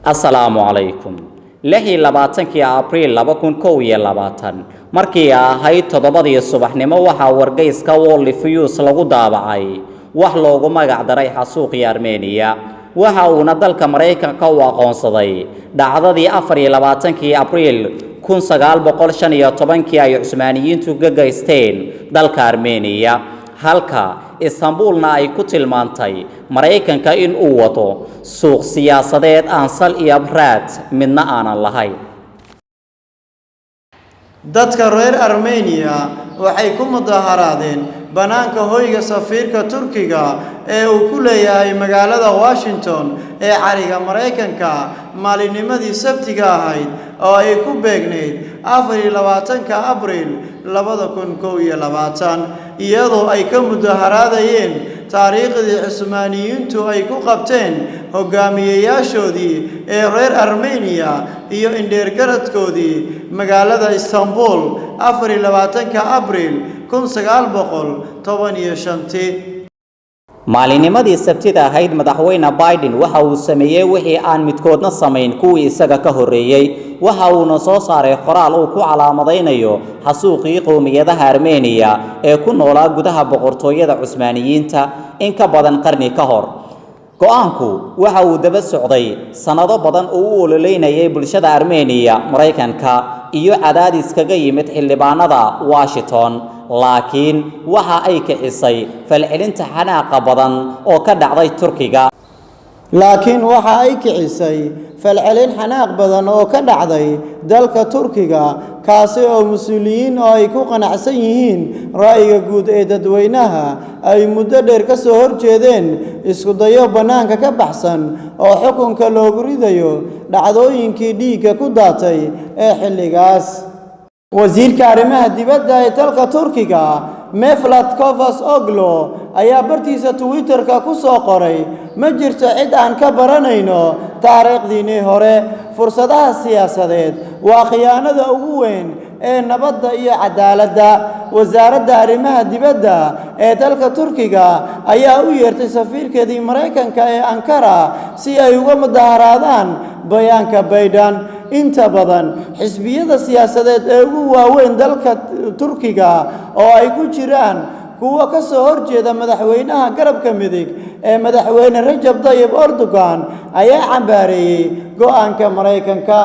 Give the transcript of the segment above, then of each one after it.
Assalaamu calaykum. 26 Abriil 2021 markii ahayd 7 subaxnimo waxaa wargeyska World News lagu daabacay wax loogu magac daray xasuuqii Armenia waxa uuna dalka Mareykanka u aqoonsaday dhacdadii 24 Abriil 1915 ay Cusmaaniyiintu ka geysteen dalka Armenia halka Istanbulna ay ku tilmaantay Mareykanka in uu wato suuq siyaasadeed aan sal iyo abraad midna aanan lahayn. dadka reer Armenia waxay ku mudaharaadeen banaanka hoyga safiirka turkiga ee uu ku leeyahay magaalada Washingto ee cariga Mareykanka maalinimadii Sabtiga ahayd oo ay ku beegneyd 24 Abriil 2021 iyadoo ay ka mudaharaadayeen taariikhdii Cusmaaniyiintu ay ku qabteen hogaamiyeyaashoodii ee reer Armenia iyo indheergaradkoodii magaalada Istanbul 24 Abriil 1915 maalinimadii Sabtida ahayd madaxweyne Biden waxa uu sameeyay wixii aan midkoodna sameyn kuwii isaga ka horeeyay waxa uu soo saaray qoraal uu ku calaamadeynayo xasuuqii qowmiyadaha Armenia ee ku noolaa gudaha boqortooyada Cusmaaniyiinta in ka badan qarni ka hor go'aanku waxa uu daba socday sanado badan oo uu ololeynayay bulshada Armenia Mareykanka iyo cadaadis kaga yimid xildhibaanada Washington laakiin waxa ay kicisay falcelinta xanaaqa badan oo ka dhacday Turkiga dalka Turkiga kaasi oo mas'uuliyiin oo ay ku qanacsan yihiin ra'yiga guud ee dadweynaha ay muddo dheer ka soo horjeedeen isku dayo banaanka ka baxsan oo xukunka loogu ridayo dhacdooyinkii dhiigga ku daatay ee xilligaas wasiirka arrimaha dibadda ee dalka Turkiga Mevlut Cavusoglu ayaa bartiisa Twitter-ka ku soo qoray ma jirto cid aan ka baranayno taariikhdii hore fursadaha siyaasadeed waa khiyaanada ugu weyn ee nabadda iyo cadaaladda wasaaradda arrimaha dibadda ee dalka Turkiga ayaa u yeertay safiirkeedii Mareykanka ee Ankara si ay uga mudaharaadaan bayaanka Biden inta badan xisbiyada siyaasadeed ee ugu waaweyn dalka Turkiga oo ay ku jiraan kuwa ka soo horjeeda madaxweynaha garabka midig ee madaxweyne Recep Tayyip Erdogan ayaa cambaareeyay go'aanka Mareykanka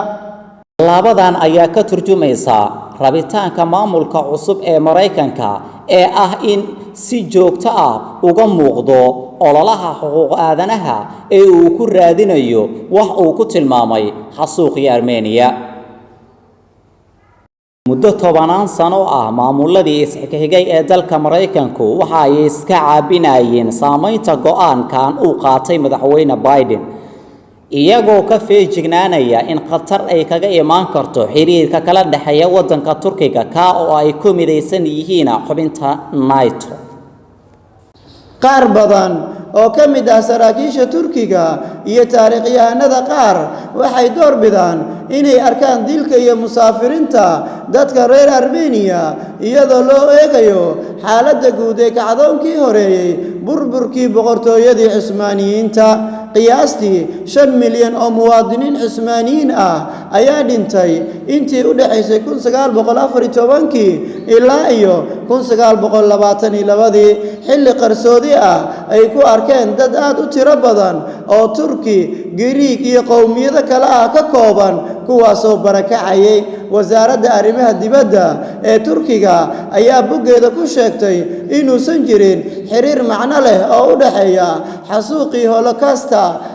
labadan ayaa ka turjumaysa rabitaanka maamulka cusub ee Mareykanka ee ah in si joogto ah uga muuqdo ololaha xuquuq aadanaha ee uu ku raadinayo wax uu ku tilmaamay xasuuqii Armenia muddo 10 sano ah maamuladii isxigay ee dalka Mareykanku waxa ay iska caabinayeen saameynta go'aankan uu qaatay madaxweyne Biden iyagoo ka feejignaanaya in qatar ay kaga imaan karto xiriirka kala dhaxeeya wadanka Turkiga ka oo ay ku midaysan yihiin xubinta NATO qaar badan oo ka mid ah saraakiisha Turkiga iyo taariikhyahanada qaar waxay door bidaan inay arkaan dilka iyo musaafiriinta dadka reer Armenia iyadoo loo eegayo xaaladda guud ee kacdoonkii horeeyay burburkii boqortooyadii Cusmaaniyiinta qiyaastii 5 milyan oo muwaadiniin Cusmaaniyiin ah ayaa dhintay intii u dhaxaysay 1914 ilaa iyo 1922 xilli qarsoodi ah ay ku arkeen dad aad u tiro badan oo Turki, Giriig iyo qowmiyado kale ah ka kooban kuwaasoo barakacayay wasaaradda arrimaha dibadda ee Turkiga ayaa boggeeda ku sheegtay inuusan jirin xiriir macno leh oo u dhaxeeya xasuuqii Holocaust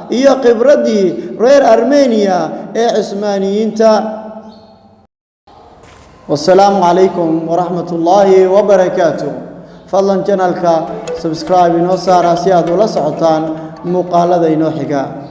iyo khibradii reer Armenia ee Cusmaaniyiinta والسلام عليكم ورحمة الله وبركاته فضلا channelka subscribe inoo saara si aad ula socotaan muuqaalada inoo xiga